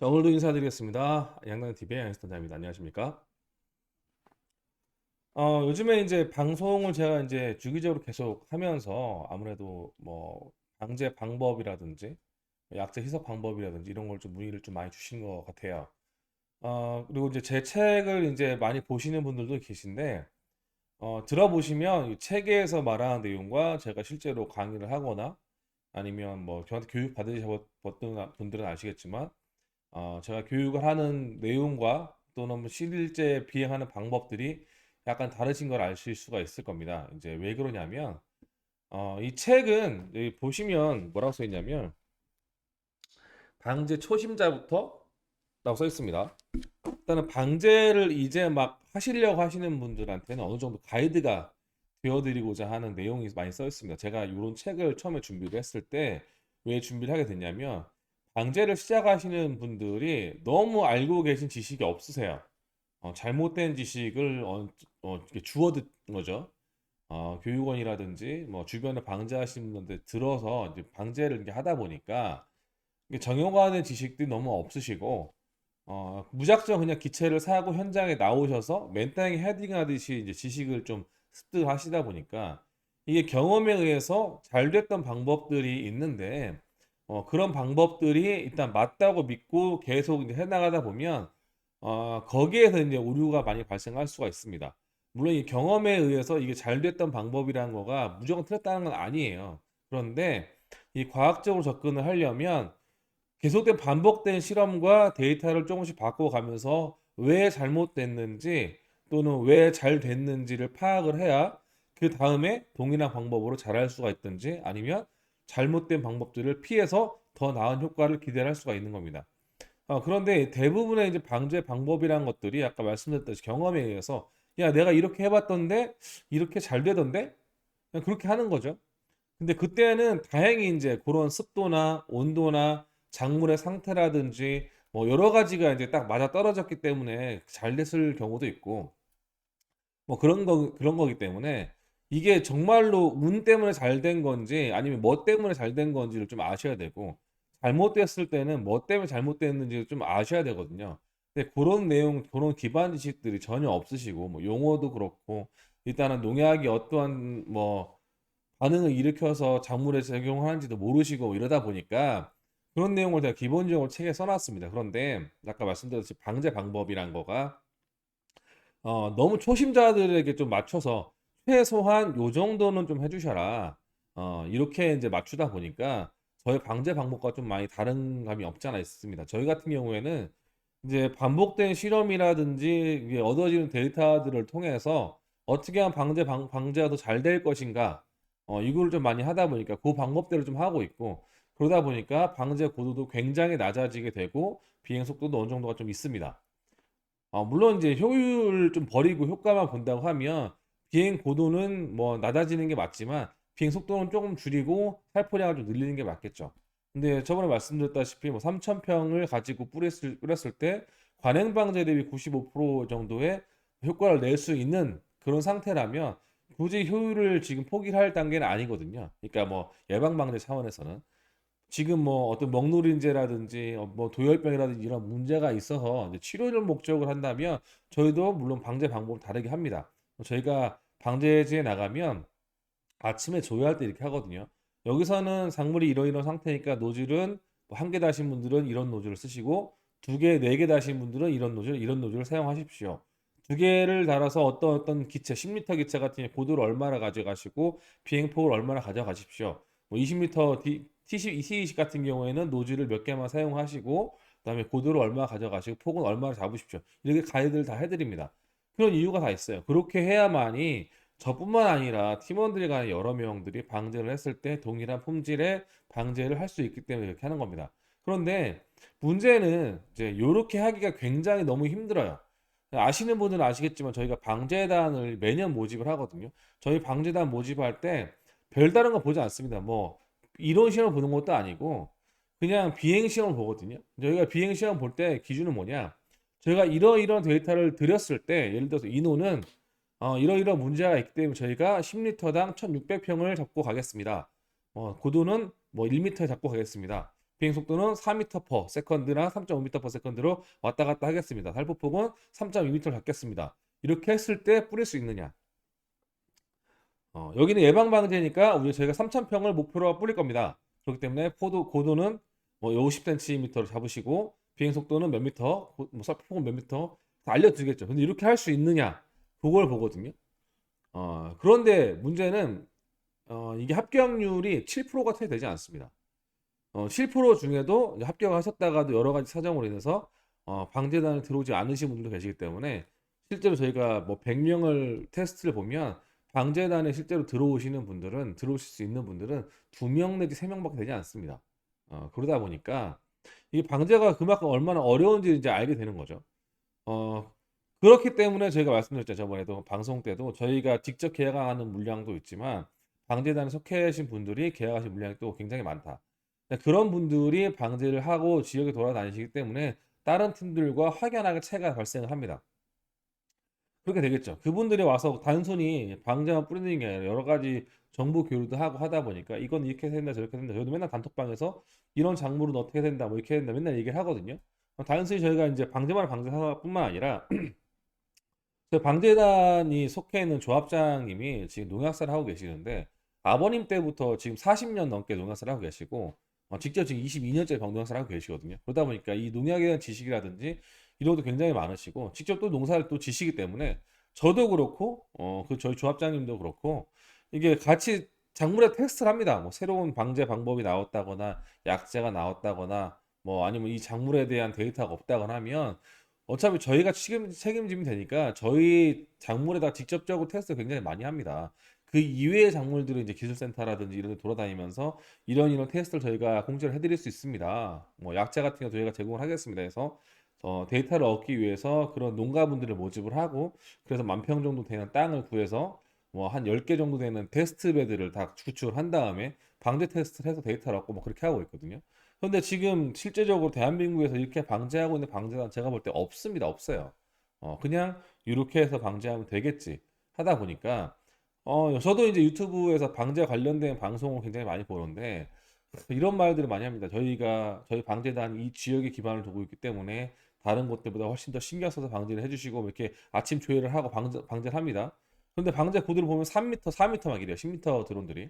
자, 오늘도 인사드리겠습니다. 양당TV의 양스턴자입니다. 안녕하십니까? 요즘에 이제 방송을 제가 이제 주기적으로 계속 하면서 아무래도 뭐 방제 방법이라든지 약제 희석 방법이라든지 이런 걸 좀 문의를 좀 많이 주시는 것 같아요. 그리고 이제 제 책을 이제 많이 보시는 분들도 계신데, 들어보시면 이 책에서 말하는 내용과 제가 실제로 강의를 하거나 아니면 뭐 저한테 교육 받으셨던 분들은 아시겠지만 제가 교육을 하는 내용과 또는 뭐 실제 비행하는 방법들이 약간 다르신 걸 아실 수가 있을 겁니다. 이제 왜 그러냐면, 이 책은 여기 보시면 뭐라고 써 있냐면, 방제 초심자부터 라고 써 있습니다. 일단은 방제를 이제 막 하시려고 하시는 분들한테는 어느 정도 가이드가 되어드리고자 하는 내용이 많이 써 있습니다. 제가 이런 책을 처음에 준비를 했을 때 왜 준비를 하게 됐냐면, 방제를 시작하시는 분들이 너무 알고 계신 지식이 없으세요. 잘못된 지식을 이렇게 주워 듣는 거죠. 교육원이라든지 뭐 주변에 방제하시는 분들 들어서 이제 방제를 이렇게 하다 보니까 이게 정형화된 지식들이 너무 없으시고 무작정 그냥 기체를 사고 현장에 나오셔서 맨땅에 헤딩하듯이 이제 지식을 좀 습득하시다 보니까 이게 경험에 의해서 잘 됐던 방법들이 있는데 그런 방법들이 일단 맞다고 믿고 계속 이제 해나가다 보면 거기에서 이제 오류가 많이 발생할 수가 있습니다. 물론 이 경험에 의해서 이게 잘 됐던 방법이라는 거가 무조건 틀렸다는 건 아니에요. 그런데 이 과학적으로 접근을 하려면 계속된 반복된 실험과 데이터를 조금씩 바꿔가면서 왜 잘못됐는지 또는 왜 잘 됐는지를 파악을 해야 그 다음에 동일한 방법으로 잘할 수가 있든지 아니면 잘못된 방법들을 피해서 더 나은 효과를 기대할 수가 있는 겁니다. 그런데 대부분의 이제 방제 방법이란 것들이 아까 말씀드렸듯이 경험에 의해서 야, 내가 이렇게 해봤던데 이렇게 잘 되던데 그냥 그렇게 하는 거죠. 근데 그때는 다행히 이제 그런 습도나 온도나 작물의 상태라든지 뭐 여러 가지가 이제 딱 맞아 떨어졌기 때문에 잘 됐을 경우도 있고 뭐 그런 거기 때문에 이게 정말로 운 때문에 잘 된 건지 아니면 뭐 때문에 잘 된 건지를 좀 아셔야 되고 잘못됐을 때는 뭐 때문에 잘못됐는지를 좀 아셔야 되거든요. 근데 그런 내용, 그런 기반 지식들이 전혀 없으시고 뭐 용어도 그렇고 일단은 농약이 어떠한 뭐 반응을 일으켜서 작물에 적용하는지도 모르시고 이러다 보니까 그런 내용을 제가 기본적으로 책에 써놨습니다. 그런데 아까 말씀드렸듯이 방제 방법이란 거가 너무 초심자들에게 좀 맞춰서 최소한 요 정도는 좀 해주셔라. 이렇게 이제 맞추다 보니까 저희 방제 방법과 좀 많이 다른 감이 없지 않아 있습니다. 저희 같은 경우에는 이제 반복된 실험이라든지 이게 얻어지는 데이터들을 통해서 어떻게 하면 방제가 더 잘 될 것인가, 이걸 좀 많이 하다 보니까 그 방법대로 좀 하고 있고 그러다 보니까 방제 고도도 굉장히 낮아지게 되고 비행 속도도 어느 정도가 좀 있습니다. 물론 이제 효율을 좀 버리고 효과만 본다고 하면 비행 고도는 뭐 낮아지는 게 맞지만 비행 속도는 조금 줄이고 살포량을 좀 늘리는 게 맞겠죠. 근데 저번에 말씀드렸다시피 뭐 3,000평을 가지고 뿌렸을 때 관행 방제 대비 95% 정도의 효과를 낼 수 있는 그런 상태라면 굳이 효율을 지금 포기를 할 단계는 아니거든요. 그러니까 뭐 예방 방제 차원에서는 지금 뭐 어떤 먹누린제라든지 뭐 도열병이라든지 이런 문제가 있어서 이제 치료를 목적으로 한다면 저희도 물론 방제 방법을 다르게 합니다. 저희가 방제지에 나가면 아침에 조회할 때 이렇게 하거든요. 여기서는 작물이 이런 상태니까 노즐은 뭐 한 개 다신 분들은 이런 노즐을 쓰시고 두 개, 네 개 다신 분들은 이런 노즐을 사용하십시오. 두 개를 달아서 어떤 기체, 10m 기체 같은 경우 고도를 얼마나 가져가시고 비행폭을 얼마나 가져가십시오. 뭐 20m T20 같은 경우에는 노즐을 몇 개만 사용하시고 그다음에 고도를 얼마 가져가시고 폭은 얼마나 잡으십시오. 이렇게 가이드를 다 해드립니다. 그런 이유가 다 있어요. 그렇게 해야만이 저뿐만 아니라 팀원들이 간에 여러 명들이 방제를 했을 때 동일한 품질의 방제를 할 수 있기 때문에 이렇게 하는 겁니다. 그런데 문제는 이제 이렇게 하기가 굉장히 너무 힘들어요. 아시는 분들은 아시겠지만 저희가 방재단을 매년 모집을 하거든요. 저희 방재단 모집할 때 별다른 거 보지 않습니다. 뭐 이론 시험 보는 것도 아니고 그냥 비행 시험을 보거든요. 저희가 비행 시험 볼 때 기준은 뭐냐? 저희가 이러이러한 데이터를 드렸을 때 예를 들어서 인호는 이러이러한 문제가 있기 때문에 저희가 10리터당 1600평을 잡고 가겠습니다. 고도는 뭐 1m 잡고 가겠습니다. 비행 속도는 4m/s나 3.5m/s로 왔다 갔다 하겠습니다. 살포폭은 3.2m를 잡겠습니다. 이렇게 했을 때 뿌릴 수 있느냐? 여기는 예방 방제니까 저희가 3,000평을 목표로 뿌릴 겁니다. 그렇기 때문에 고도는 뭐 50cm를 잡으시고 비행 속도는 몇 미터, 뭐 살포폭은 몇 미터 다 알려드리겠죠. 근데 이렇게 할 수 있느냐? 그걸 보거든요. 그런데 문제는 이게 합격률이 7%가 채 되지 않습니다. 7% 중에도 합격하셨다가도 여러 가지 사정으로 인해서 방재단에 들어오지 않으신 분들도 계시기 때문에 실제로 저희가 뭐 100명을 테스트를 보면 방재단에 실제로 들어오실 수 있는 분들은 2명 내지 3명밖에 되지 않습니다. 그러다 보니까 이 방재가 그만큼 얼마나 어려운지 이제 알게 되는 거죠. 어, 그렇기 때문에 저희가 말씀드렸죠. 저번에도 방송 때도 저희가 직접 계약하는 물량도 있지만 방재단에 속해 계신 분들이 계약하신 물량이 또 굉장히 많다. 그런 분들이 방제를 하고 지역에 돌아다니시기 때문에 다른 팀들과 확연하게 차이가 발생을 합니다. 그렇게 되겠죠. 그분들이 와서 단순히 방제만 뿌리는 게 아니라 여러 가지 정보 교류도 하고 하다 보니까 이건 이렇게 해야 된다 저렇게 해야 된다. 저희도 맨날 단톡방에서 이런 작물은 어떻게 된다 뭐 이렇게 해야 된다 맨날 얘기를 하거든요. 단순히 저희가 이제 방제뿐만 아니라 저희 방제단이 속해 있는 조합장님이 지금 농약사를 하고 계시는데 아버님 때부터 지금 40년 넘게 농약사를 하고 계시고 직접 지금 22년째 농약사를 하고 계시거든요. 그러다 보니까 이 농약에 대한 지식이라든지 이런 것도 굉장히 많으시고 직접 또 농사를 또 지시기 때문에 저도 그렇고 그 저희 조합장님도 그렇고 이게 같이 작물에 테스트를 합니다. 뭐 새로운 방제 방법이 나왔다거나 약제가 나왔다거나 뭐 아니면 이 작물에 대한 데이터가 없다거나 하면 어차피 저희가 책임지면 되니까 저희 작물에다 직접적으로 테스트 굉장히 많이 합니다. 그 이외의 작물들은 이제 기술센터라든지 이런 데 돌아다니면서 이런 테스트를 저희가 공지를 해드릴 수 있습니다. 뭐 약재 같은 거 저희가 제공을 하겠습니다. 해서 데이터를 얻기 위해서 그런 농가분들을 모집을 하고 그래서 10,000평 정도 되는 땅을 구해서 뭐 한 10개 정도 되는 테스트 베드를 다 구축을 한 다음에 방제 테스트를 해서 데이터를 얻고 뭐 그렇게 하고 있거든요. 근데 지금 실제적으로 대한민국에서 이렇게 방제하고 있는 방제단 제가 볼 때 없습니다. 없어요. 그냥 이렇게 해서 방제하면 되겠지 하다 보니까 저도 이제 유튜브에서 방제 관련된 방송을 굉장히 많이 보는데 이런 말들을 많이 합니다. 저희 방제단 이 지역에 기반을 두고 있기 때문에 다른 곳들보다 훨씬 더 신경 써서 방제를 해주시고 뭐 이렇게 아침 조회를 하고 방제를 합니다. 그런데 방제 고도를 보면 3m, 4m 막 이래요. 10m 드론들이.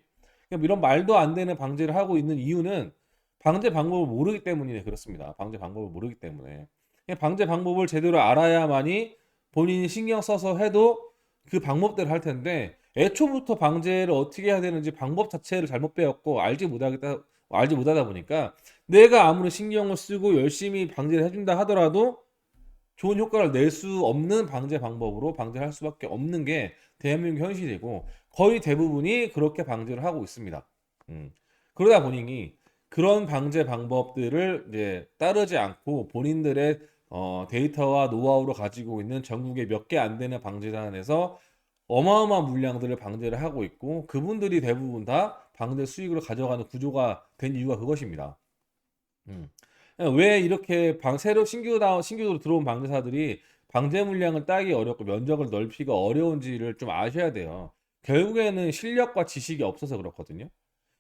그러니까 이런 말도 안 되는 방제를 하고 있는 이유는 방제 방법을 모르기 때문이네 그렇습니다. 방제 방법을 모르기 때문에. 그냥 방제 방법을 제대로 알아야만이 본인이 신경 써서 해도 그 방법대로 할 텐데 애초부터 방제를 어떻게 해야 되는지 방법 자체를 잘못 배웠고 알지 못하다 보니까 내가 아무리 신경을 쓰고 열심히 방제를 해준다 하더라도 좋은 효과를 낼 수 없는 방제 방법으로 방제를 할 수밖에 없는 게 대한민국 현실이고 거의 대부분이 그렇게 방제를 하고 있습니다. 그러다 보니 그런 방제 방법들을 이제 따르지 않고 본인들의 데이터와 노하우로 가지고 있는 전국에 몇 개 안 되는 방제단에서 어마어마한 물량들을 방제를 하고 있고 그분들이 대부분 다 방제 수익을 가져가는 구조가 된 이유가 그것입니다. 음. 왜 이렇게 신규로 들어온 방제사들이 방제 물량을 따기 어렵고 면적을 넓히기가 어려운지를 좀 아셔야 돼요. 결국에는 실력과 지식이 없어서 그렇거든요.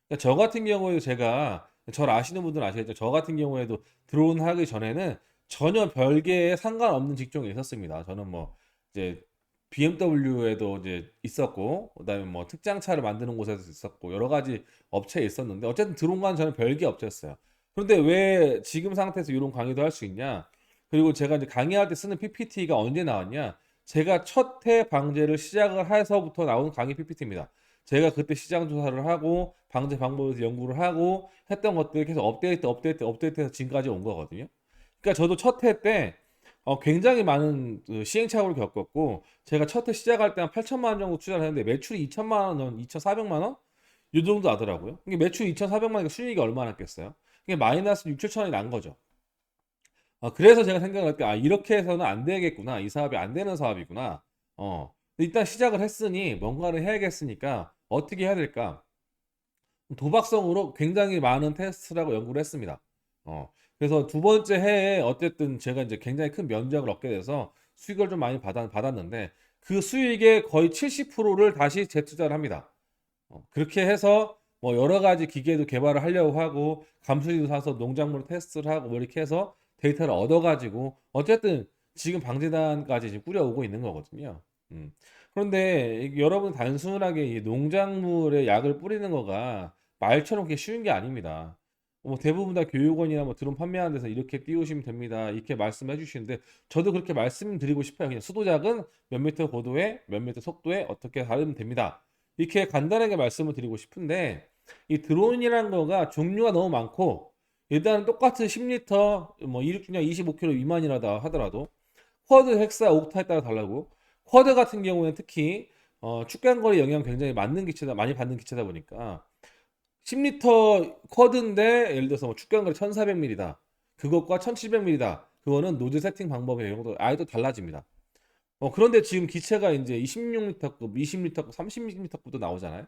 그러니까 저 같은 경우에도 제가 저를 아시는 분들은 아시겠죠. 저 같은 경우에도 드론 하기 전에는 전혀 별개의 상관없는 직종에 있었습니다. 저는 뭐 이제 BMW에도 이제 있었고 그다음에 뭐 특장차를 만드는 곳에도 있었고 여러 가지 업체에 있었는데 어쨌든 드론과는 저는 별개 업체였어요. 그런데 왜 지금 상태에서 이런 강의도 할 수 있냐? 그리고 제가 이제 강의할 때 쓰는 PPT가 언제 나왔냐? 제가 첫 해 방제를 시작을 해서부터 나온 강의 PPT입니다. 제가 그때 시장 조사를 하고 방제 방법에서 연구를 하고 했던 것들 계속 업데이트해서 지금까지 온 거거든요. 그러니까 저도 첫 해 때 굉장히 많은 그 시행착오를 겪었고 제가 첫 해 시작할 때 한 8천만 원 정도 투자를 했는데 매출이 2천만 원, 2,400만 원? 이 정도 나더라고요. 이게 매출 2,400만 원이니까 수익이 얼마나 났겠어요? 이게 마이너스 6, 7천 원이 난 거죠. 그래서 제가 생각을 할 때, 이렇게 해서는 안 되겠구나. 이 사업이 안 되는 사업이구나. 일단 시작을 했으니 뭔가를 해야겠으니까 어떻게 해야 될까? 도박성으로 굉장히 많은 테스트라고 연구를 했습니다. 그래서 두 번째 해에 어쨌든 제가 이제 굉장히 큰 면적을 얻게 돼서 수익을 좀 많이 받았는데 그 수익의 거의 70%를 다시 재투자를 합니다. 그렇게 해서 뭐 여러 가지 기계도 개발을 하려고 하고 감수기도 사서 농작물 테스트를 하고 뭐 이렇게 해서 데이터를 얻어가지고 어쨌든 지금 방제단까지 지금 꾸려오고 있는 거거든요. 음. 그런데 여러분 단순하게 이 농작물에 약을 뿌리는 거가 말처럼 그렇게 쉬운 게 아닙니다. 뭐 대부분 다 교육원이나 뭐 드론 판매하는 데서 이렇게 띄우시면 됩니다. 이렇게 말씀해 주시는데 저도 그렇게 말씀드리고 싶어요. 그냥 수도작은 몇 미터 고도에 몇 미터 속도에 어떻게 하면 됩니다. 이렇게 간단하게 말씀을 드리고 싶은데 이 드론이라는 거가 종류가 너무 많고 일단 똑같은 10리터 뭐 이륙중량 25km 미만이라다 하더라도 쿼드, 헥사, 옥타에 따라 달라고 쿼드 같은 경우에는 특히 축간거리 영향 굉장히 많은 기체다 많이 받는 기체다 보니까 10리터 쿼드인데 예를 들어서 뭐 축간거리 1400mm다. 그것과 1700mm다. 그거는 노즐 세팅 방법의 내용도 아예 또 달라집니다. 그런데 지금 기체가 이제 26리터급, 20리터급, 30리터급도 나오잖아요.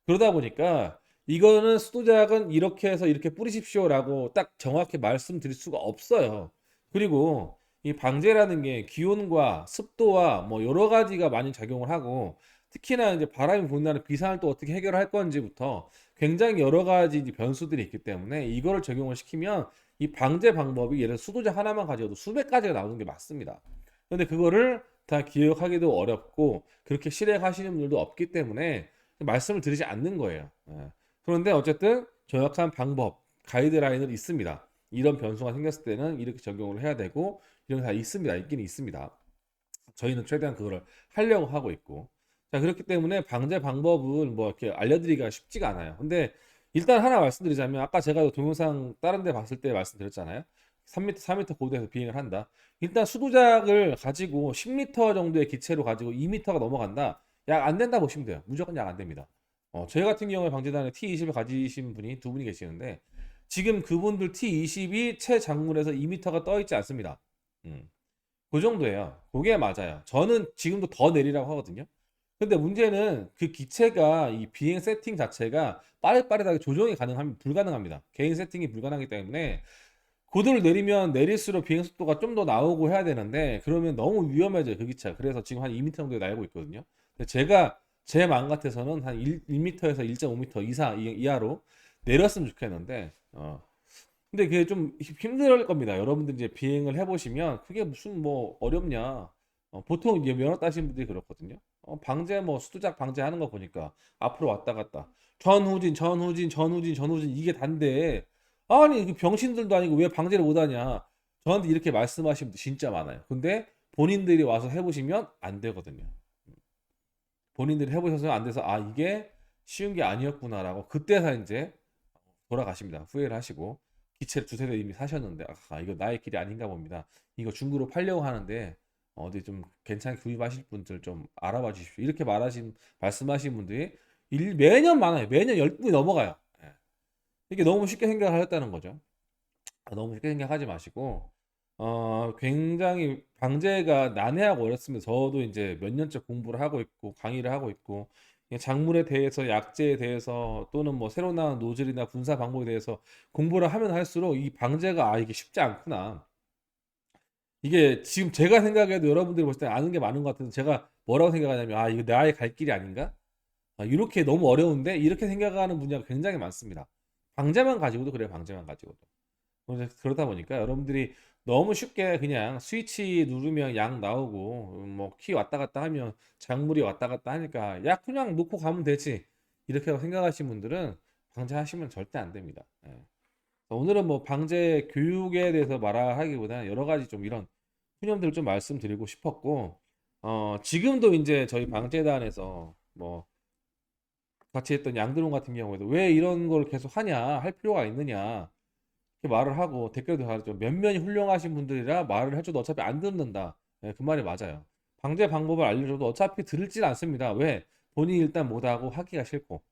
그러다 보니까 이거는 수도작은 이렇게 해서 이렇게 뿌리십시오라고 딱 정확히 말씀드릴 수가 없어요. 그리고 이 방제라는 게 기온과 습도와 뭐 여러 가지가 많이 작용을 하고 특히나 이제 바람이 분다는 비상을 또 어떻게 해결할 건지부터 굉장히 여러 가지 이제 변수들이 있기 때문에 이거를 적용을 시키면 이 방제 방법이 예를 들어 수도작 하나만 가져도 수백 가지가 나오는 게 맞습니다. 근데 그거를 다 기억하기도 어렵고 그렇게 실행하시는 분들도 없기 때문에 말씀을 드리지 않는 거예요. 예. 그런데 어쨌든 정확한 방법, 가이드라인은 있습니다. 이런 변수가 생겼을 때는 이렇게 적용을 해야 되고 이런 게 다 있습니다. 있긴 있습니다. 저희는 최대한 그거를 하려고 하고 있고. 자, 그렇기 때문에 방제 방법은 뭐 이렇게 알려드리기가 쉽지가 않아요. 근데 일단 하나 말씀드리자면 아까 제가 동영상 다른 데 봤을 때 말씀드렸잖아요. 3m, 4m 고도에서 비행을 한다. 일단 수도작을 가지고 10m 정도의 기체로 가지고 2m가 넘어간다. 약 안 된다 보시면 돼요. 무조건 약 안 됩니다. 저희 같은 경우에 방재단에 T20을 가지신 분이 두 분이 계시는데 지금 그분들 T20이 최장물에서 2m가 떠 있지 않습니다. 음. 그 정도예요. 그게 맞아요. 저는 지금도 더 내리라고 하거든요. 근데 문제는 그 기체가 이 비행 세팅 자체가 빠릿빠릿하게 조정이 불가능합니다. 개인 세팅이 불가능하기 때문에 고도를 내리면 내릴수록 비행 속도가 좀 더 나오고 해야 되는데 그러면 너무 위험해져요 그 기차. 그래서 지금 한 2m 정도에 날고 있거든요. 근데 제가 제 마음 같아서는 한 1m에서 1.5m 이하로 내렸으면 좋겠는데 근데 그게 좀 힘들 겁니다. 여러분들 이제 비행을 해보시면 그게 무슨 뭐 어렵냐. 보통 이제 면허 따신 분들이 그렇거든요. 방제 뭐 수두작 방제하는 거 보니까 앞으로 왔다 갔다 전후진 전후진 전후진 전후진 이게 단데 아니 그 병신들도 아니고 왜 방제를 못하냐. 저한테 이렇게 말씀하시는 분들 진짜 많아요. 근데 본인들이 와서 해보시면 안 되거든요. 본인들이 해보셔서 안 돼서 아 이게 쉬운 게 아니었구나라고 그때서 이제 돌아가십니다. 후회를 하시고 기체를 두세 대 이미 사셨는데 아 이거 나의 길이 아닌가 봅니다. 이거 중고로 팔려고 하는데 어디 좀 괜찮게 구입하실 분들 좀 알아봐 주십시오. 이렇게 말씀하신 분들이 매년 많아요. 매년 10분이 넘어가요. 예. 이게 너무 쉽게 생각을 하셨다는 거죠. 너무 쉽게 생각하지 마시고 굉장히 방제가 난해하고 어렵습니다. 저도 이제 몇 년째 공부를 하고 있고 강의를 하고 있고 작물에 대해서 약재에 대해서 또는 뭐 새로 나온 노즐이나 분사 방법에 대해서 공부를 하면 할수록 이 방제가 이게 쉽지 않구나. 이게 지금 제가 생각해도 여러분들이 보실 때 아는 게 많은 것 같은데 제가 뭐라고 생각하냐면 이거 나의 갈 길이 아닌가? 이렇게 너무 어려운데 이렇게 생각하는 분야가 굉장히 많습니다. 방제만 가지고도 그래요. 방제만 가지고도. 그러다 보니까 여러분들이 너무 쉽게 그냥 스위치 누르면 양 나오고 뭐 키 왔다 갔다 하면 작물이 왔다 갔다 하니까 야 그냥 놓고 가면 되지 이렇게 생각하시는 분들은 방제하시면 절대 안 됩니다. 예. 오늘은 뭐 방제 교육에 대해서 말하기보다는 여러 가지 좀 이런 푸념들을 좀 말씀드리고 싶었고 지금도 이제 저희 방재단에서 뭐 같이 했던 양드론 같은 경우에도 왜 이런 걸 계속 하냐 할 필요가 있느냐 이렇게 말을 하고 댓글도 달았죠. 면면이 훌륭하신 분들이라 말을 해줘도 어차피 안 듣는다. 예, 그 말이 맞아요. 방제 방법을 알려줘도 어차피 들을진 않습니다. 왜? 본인이 일단 못하고 하기가 싫고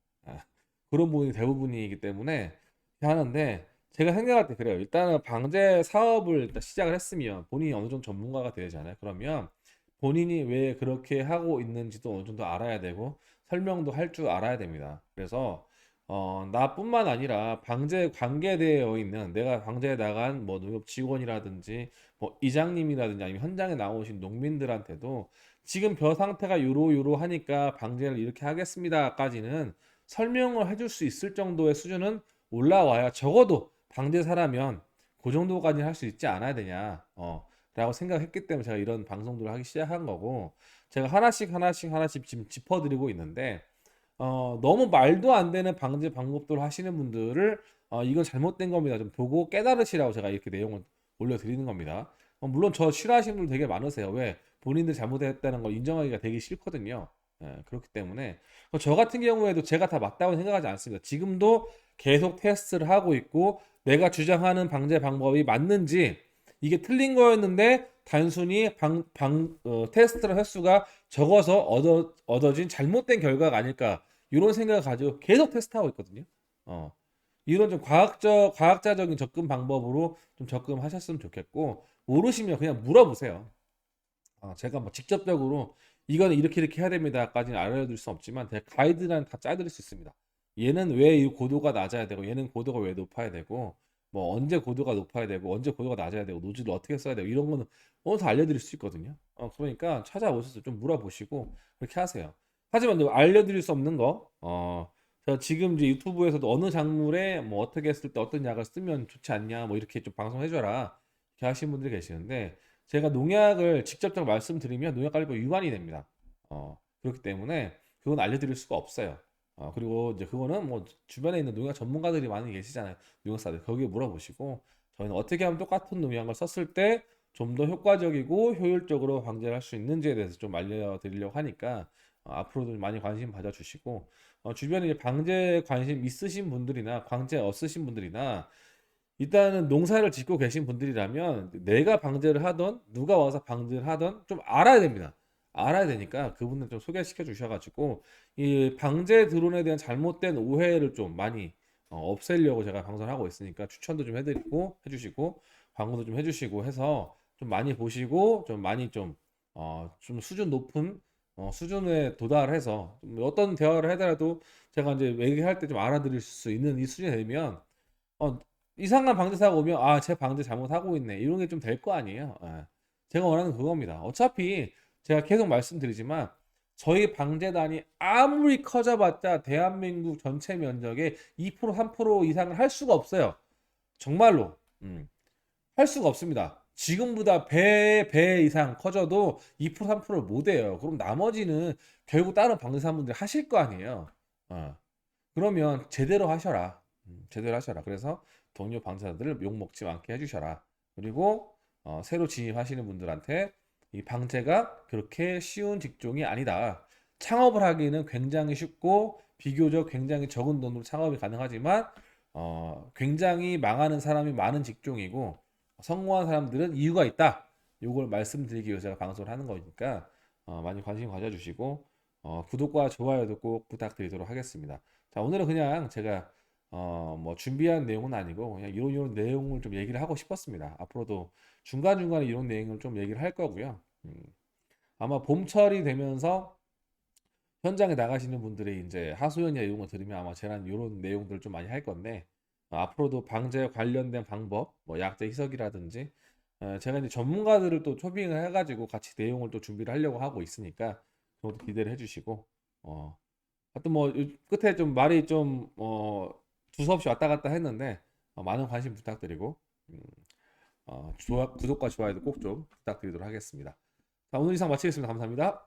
그런 분이 대부분이기 때문에 하는데 제가 생각할 때 그래요. 일단은 방제 사업을 일단 시작을 했으면 본인이 어느 정도 전문가가 되잖아요. 그러면 본인이 왜 그렇게 하고 있는지도 어느 정도 알아야 되고 설명도 할 줄 알아야 됩니다. 그래서 나뿐만 아니라 방제 관계되어 있는 내가 방제에 나간 뭐 농협 직원이라든지 뭐 이장님이라든지 아니면 현장에 나오신 농민들한테도 지금 벼 상태가 요로 요로 하니까 방제를 이렇게 하겠습니다까지는 설명을 해줄 수 있을 정도의 수준은 올라와야 적어도 방제사라면 그 정도까지 할 수 있지 않아야 되냐 라고 생각했기 때문에 제가 이런 방송들을 하기 시작한 거고 제가 하나씩 지금 짚어드리고 있는데 너무 말도 안 되는 방제 방법들을 하시는 분들을 이건 잘못된 겁니다. 좀 보고 깨달으시라고 제가 이렇게 내용을 올려드리는 겁니다. 물론 저 싫어하시는 분들 되게 많으세요. 왜? 본인들 잘못했다는 걸 인정하기가 되게 싫거든요. 예, 그렇기 때문에 저 같은 경우에도 제가 다 맞다고 생각하지 않습니다. 지금도 계속 테스트를 하고 있고 내가 주장하는 방제 방법이 맞는지 이게 틀린 거였는데 단순히 테스트를 횟수가 적어서 얻어진 잘못된 결과가 아닐까 이런 생각을 가지고 계속 테스트하고 있거든요. 어, 이런 좀 과학자적인 접근 방법으로 좀 접근하셨으면 좋겠고 모르시면 그냥 물어보세요. 제가 뭐 직접적으로 이거는 이렇게 해야 됩니다까지는 알려드릴 수 없지만 제가 가이드라인 다 짜드릴 수 있습니다. 얘는 왜 이 고도가 낮아야 되고 얘는 고도가 왜 높아야 되고 뭐 언제 고도가 높아야 되고 언제 고도가 낮아야 되고 노즐을 어떻게 써야 되고 이런 거는 어느 다 알려드릴 수 있거든요. 그러니까 찾아오셔서 좀 물어보시고 그렇게 하세요. 하지만 알려드릴 수 없는 거 제가 지금 이제 유튜브에서도 어느 작물에 뭐 어떻게 했을 때 어떤 약을 쓰면 좋지 않냐 뭐 이렇게 좀 방송해줘라 이렇게 하시는 분들이 계시는데 제가 농약을 직접적으로 말씀드리면 농약관리법 위반이 됩니다. 그렇기 때문에 그건 알려드릴 수가 없어요. 그리고 이제 그거는 뭐 주변에 있는 농약 전문가들이 많이 계시잖아요. 농약사들 거기에 물어보시고 저희는 어떻게 하면 똑같은 농약을 썼을 때 좀 더 효과적이고 효율적으로 방제를 할 수 있는지에 대해서 좀 알려드리려고 하니까 앞으로도 많이 관심 가져주시고 주변에 이제 방제 관심 있으신 분들이나 방제 없으신 분들이나 일단은 농사를 짓고 계신 분들이라면 내가 방제를 하던 누가 와서 방제를 하던 좀 알아야 됩니다. 알아야 되니까 그분들 좀 소개시켜 주셔가지고 이 방제 드론에 대한 잘못된 오해를 좀 많이 없애려고 제가 방송을 하고 있으니까 추천도 좀 해드리고 해주시고 광고도 좀 해주시고 해서 좀 많이 보시고 좀 많이 좀 수준 높은 수준에 도달해서 좀 어떤 대화를 하더라도 제가 이제 얘기할 때 좀 알아들을 수 있는 이 수준이 되면 어, 이상한 방제사가 오면 제 방제 잘못하고 있네 이런 게 좀 될 거 아니에요. 예. 제가 원하는 그겁니다. 어차피 제가 계속 말씀드리지만 저희 방제단이 아무리 커져봤자 대한민국 전체 면적의 2% 3% 이상을 할 수가 없어요. 정말로 할 수가 없습니다. 지금보다 배 이상 커져도 2% 3%를 못 해요. 그럼 나머지는 결국 다른 방제사분들이 하실 거 아니에요. 그러면 제대로 하셔라. 제대로 하셔라. 그래서 동료 방사들을 욕먹지 않게 해주셔라. 그리고 새로 진입하시는 분들한테 이 방제가 그렇게 쉬운 직종이 아니다. 창업을 하기는 굉장히 쉽고 비교적 굉장히 적은 돈으로 창업이 가능하지만 굉장히 망하는 사람이 많은 직종이고 성공한 사람들은 이유가 있다. 이걸 말씀드리기 위해서 제가 방송을 하는 거니까 많이 관심 가져주시고 구독과 좋아요도 꼭 부탁드리도록 하겠습니다. 자, 오늘은 그냥 제가 뭐 준비한 내용은 아니고 그냥 이런 내용을 좀 얘기를 하고 싶었습니다. 앞으로도 중간중간에 이런 내용을 좀 얘기를 할 거고요. 아마 봄철이 되면서 현장에 나가시는 분들이 이제 하소연이나 이런 거 들으면 아마 제가 이런 내용들을 좀 많이 할 건데 앞으로도 방제 관련된 방법, 뭐 약제 희석이라든지 제가 이제 전문가들을 또 초빙을 해가지고 같이 내용을 또 준비를 하려고 하고 있으니까 그것도 기대를 해주시고 하여튼 뭐 끝에 좀 말이 좀 두서없이 왔다 갔다 했는데 많은 관심 부탁드리고 구독과 좋아요도 꼭 좀 부탁드리도록 하겠습니다. 자, 오늘 이상 마치겠습니다. 감사합니다.